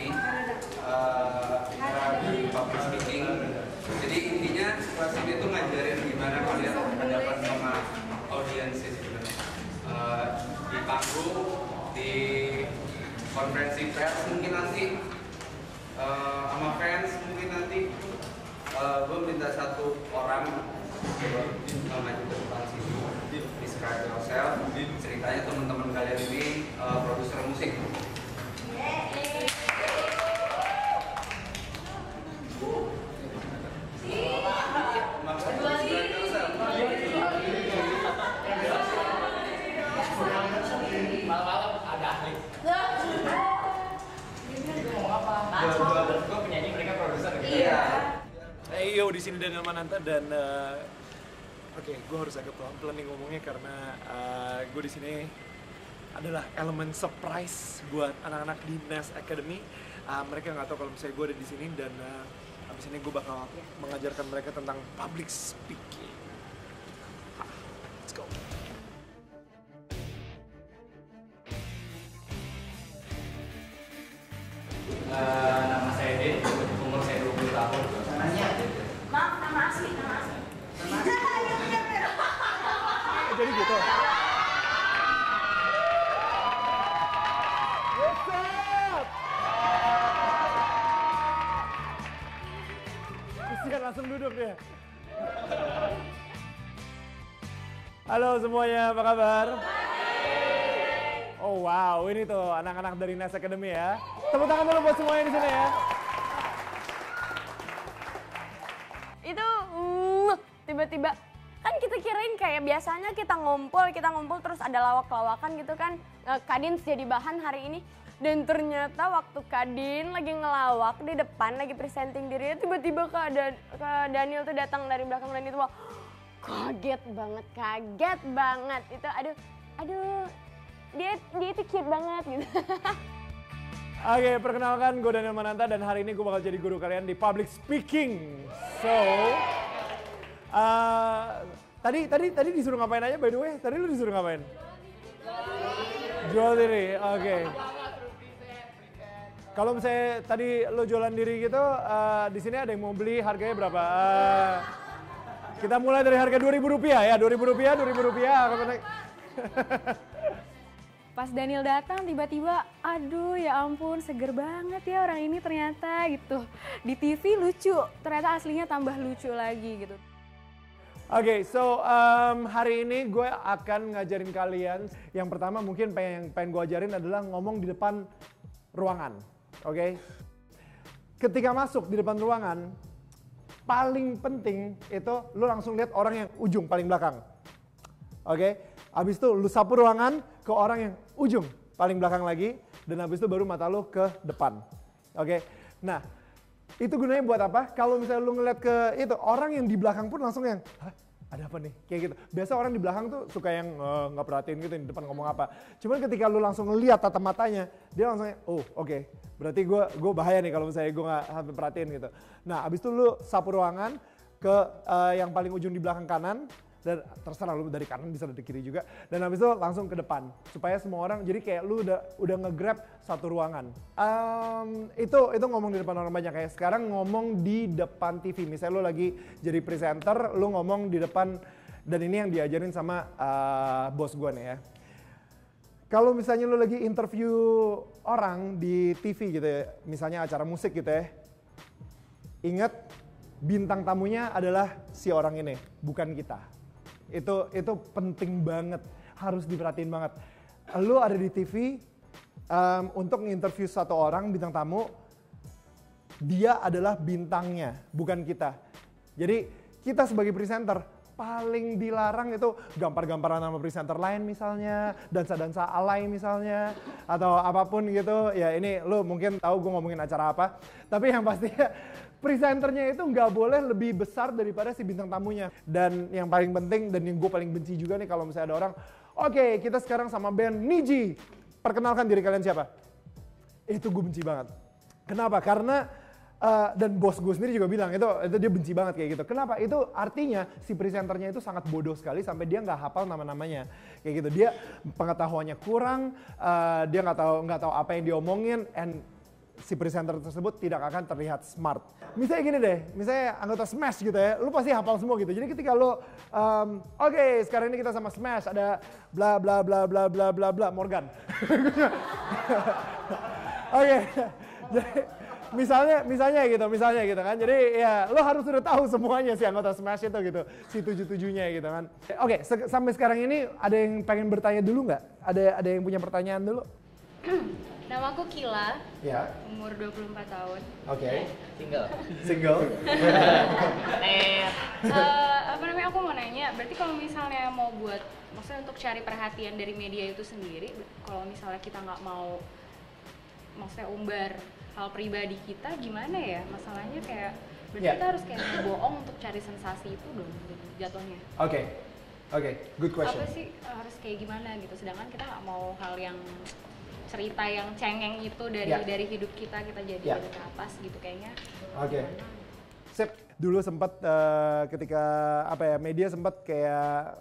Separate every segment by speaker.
Speaker 1: ini cara di public speaking. Jadi intinya kelas ini tuh ngajarin gimana kalian berhadapan sama audiens sebenarnya. Di panggung, di konferensi pers mungkin nanti, sama fans mungkin nanti. Gue minta satu orang maju ke depan sini, describe yourself, ceritanya teman-teman kalian ini produser musik.
Speaker 2: Malam-malam ada ahli. Gue penyanyi, mereka produser.
Speaker 1: Iya.
Speaker 3: Hey yo, di sini Daniel Mananta dan oke, gue harus agak pelan-pelan nih ngomongnya karena gue di sini adalah elemen surprise buat anak-anak di Nest Academy. Mereka nggak tahu kalau misalnya gue ada di sini dan abis ini gue bakal mengajarkan mereka tentang public speaking. Let's go.
Speaker 2: Nama saya Din, umur saya 20 tahun. Namanya?
Speaker 4: Maaf, nama asli.
Speaker 3: Jadi gitu. What's up? Kesian langsung duduk dia. Halo semuanya, apa kabar? Oh wow, ini tuh anak-anak dari Nest Academy ya. Tepuk tangan dulu buat semuanya di sini ya.
Speaker 4: Itu tiba-tiba kan kita kirain kayak biasanya kita ngumpul terus ada lawak-lawakan gitu kan. Kadin jadi bahan hari ini. Dan ternyata waktu Kadin lagi ngelawak di depan lagi presenting dirinya, tiba-tiba Kak Daniel tuh datang dari belakang dan itu wah, kaget banget. Itu aduh dia itu cute banget gitu.
Speaker 3: Oke, perkenalkan gue Daniel Mananta dan hari ini gue bakal jadi guru kalian di public speaking. So, tadi disuruh ngapain aja by the way? Tadi lu disuruh ngapain? Jual diri, oke. Kalau misalnya tadi lu jualan diri gitu, di sini ada yang mau beli, harganya berapa? Kita mulai dari harga Rp2.000 ya, Rp2.000.
Speaker 5: Pas Daniel datang tiba-tiba, aduh ya ampun seger banget ya orang ini ternyata gitu. Di TV lucu, ternyata aslinya tambah lucu lagi gitu.
Speaker 3: Oke, so hari ini gue akan ngajarin kalian. Yang pertama mungkin yang pengen gue ajarin adalah ngomong di depan ruangan. Oke? Ketika masuk di depan ruangan, paling penting itu lu langsung lihat orang yang ujung paling belakang. Oke? Habis itu lu sapu ruangan ke orang yang ujung paling belakang lagi. Dan habis itu baru mata lu ke depan. Oke? Nah, itu gunanya buat apa? Kalau misalnya lu ngeliat ke itu, orang yang di belakang pun langsung yang, hah? Ada apa nih? Kayak gitu. Biasa orang di belakang tuh suka yang nggak perhatiin gitu di depan ngomong apa. Cuman ketika lu langsung ngeliat tatap matanya, dia langsung oh oke. Berarti gue bahaya nih kalau misalnya gue nggak sampai perhatiin gitu. Nah, abis itu lu sapu ruangan ke yang paling ujung di belakang kanan. Dan terserah lu dari kanan bisa dari kiri juga. Dan habis itu langsung ke depan. Supaya semua orang, jadi kayak lu udah nge-grab satu ruangan. Itu ngomong di depan orang banyak. Kayak sekarang ngomong di depan TV. Misalnya lu lagi jadi presenter, lu ngomong di depan. Dan ini yang diajarin sama bos gue nih ya. Kalau misalnya lu lagi interview orang di TV gitu ya. Misalnya acara musik gitu ya. Ingat, bintang tamunya adalah si orang ini, bukan kita. Itu penting banget, harus diperhatiin banget. Lu ada di TV untuk nginterview satu orang bintang tamu, dia adalah bintangnya, bukan kita. Jadi kita sebagai presenter paling dilarang itu gampar-gamparan sama presenter lain misalnya, dansa-dansa alay misalnya, atau apapun gitu. Ya ini lu mungkin tahu gue ngomongin acara apa, tapi yang pastinya presenternya itu nggak boleh lebih besar daripada si bintang tamunya. Dan yang paling penting dan yang gue paling benci juga nih kalau misalnya ada orang, oke, kita sekarang sama band Niji, perkenalkan diri kalian siapa? Itu gue benci banget. Kenapa? Karena dan bos gue sendiri juga bilang itu dia benci banget kayak gitu. Kenapa? Itu artinya si presenternya itu sangat bodoh sekali sampai dia nggak hafal nama-namanya kayak gitu. Dia pengetahuannya kurang, dia nggak tahu apa yang diomongin, and si presenter tersebut tidak akan terlihat smart. Misalnya gini deh, misalnya anggota Smash gitu ya, lu pasti hafal semua gitu. Jadi ketika lu, oke, sekarang ini kita sama Smash, ada bla bla bla bla bla bla bla Morgan. Oke, jadi misalnya gitu kan. Jadi ya lo harus udah tahu semuanya si anggota Smash itu gitu, si 7-7-nya gitu kan. Oke, sampai sekarang ini ada yang pengen bertanya dulu nggak? Ada yang punya pertanyaan dulu?
Speaker 5: Nama aku Kila,
Speaker 3: Ya.
Speaker 5: umur 24 tahun.
Speaker 3: Oke.
Speaker 2: Single.
Speaker 5: Apa namanya, aku mau nanya, berarti kalau misalnya mau buat, maksudnya untuk cari perhatian dari media itu sendiri, kalau misalnya kita nggak mau, maksudnya umbar hal pribadi kita, gimana ya? Masalahnya kayak, berarti kita harus kayak bohong untuk cari sensasi itu dong, jatuhnya.
Speaker 3: Oke, good question.
Speaker 5: Apa sih harus kayak gimana gitu, sedangkan kita nggak mau hal yang cerita yang cengeng itu dari hidup kita jadi ke atas gitu kayaknya.
Speaker 3: Oke. Sip. Dulu sempat ketika media sempat kayak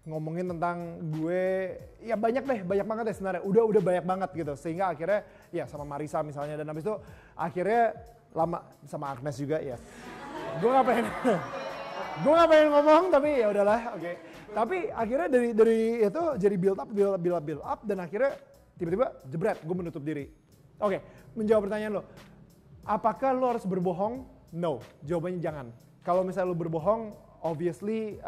Speaker 3: ngomongin tentang gue, ya banyak banget deh sebenarnya. Udah banyak banget gitu. Sehingga akhirnya ya sama Marisa misalnya, dan habis itu akhirnya lama sama Agnes juga ya. Gue nggak pengen ngomong, tapi ya udahlah, oke. Tapi akhirnya dari itu jadi build up dan akhirnya tiba-tiba jebret, gue menutup diri. Oke, menjawab pertanyaan lo. Apakah lo harus berbohong? No, jawabannya jangan. Kalau misalnya lo berbohong, obviously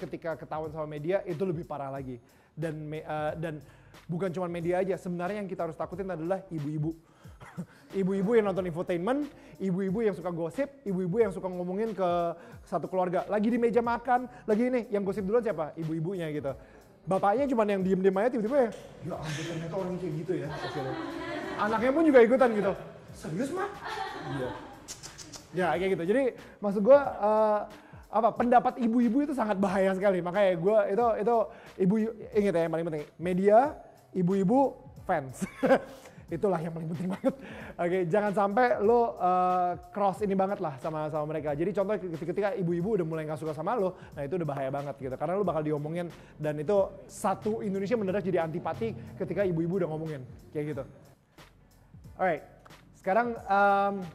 Speaker 3: ketika ketahuan sama media itu lebih parah lagi. Dan bukan cuma media aja, sebenarnya yang kita harus takutin adalah ibu-ibu. Ibu-ibu yang nonton infotainment, ibu-ibu yang suka gosip, ibu-ibu yang suka ngomongin ke satu keluarga. Lagi di meja makan, lagi ini, yang gosip duluan siapa? Ibu-ibunya gitu. Bapaknya cuma yang diem-diem aja, tiba-tiba ya ampun ternyata orang kayak gitu ya. Anaknya pun juga ikutan gitu. Serius mah? Iya. Ya kayak gitu. Jadi maksud gue pendapat ibu-ibu itu sangat bahaya sekali. Makanya gue itu ibu, ingat ya yang paling penting, media, ibu-ibu, fans. Itulah yang paling penting banget. Oke, jangan sampai lo cross ini banget lah sama mereka. Jadi contoh ketika ibu-ibu udah mulai gak suka sama lo, nah itu udah bahaya banget gitu. Karena lo bakal diomongin, dan itu satu Indonesia mendadak jadi antipati ketika ibu-ibu udah ngomongin kayak gitu. Alright, sekarang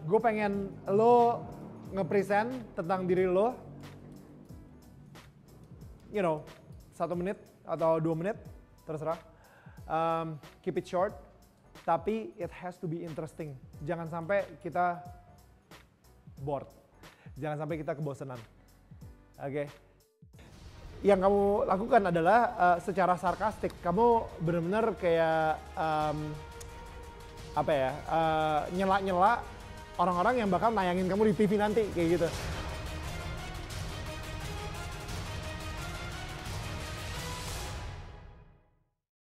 Speaker 3: gue pengen lo nge-present tentang diri lo. 1 menit atau 2 menit, terserah. Keep it short. Tapi it has to be interesting. Jangan sampai kita bored. Jangan sampai kita kebosanan. Oke. Yang kamu lakukan adalah secara sarkastik. Kamu benar-benar kayak nyela-nyela orang-orang yang bakal nayangin kamu di TV nanti kayak gitu.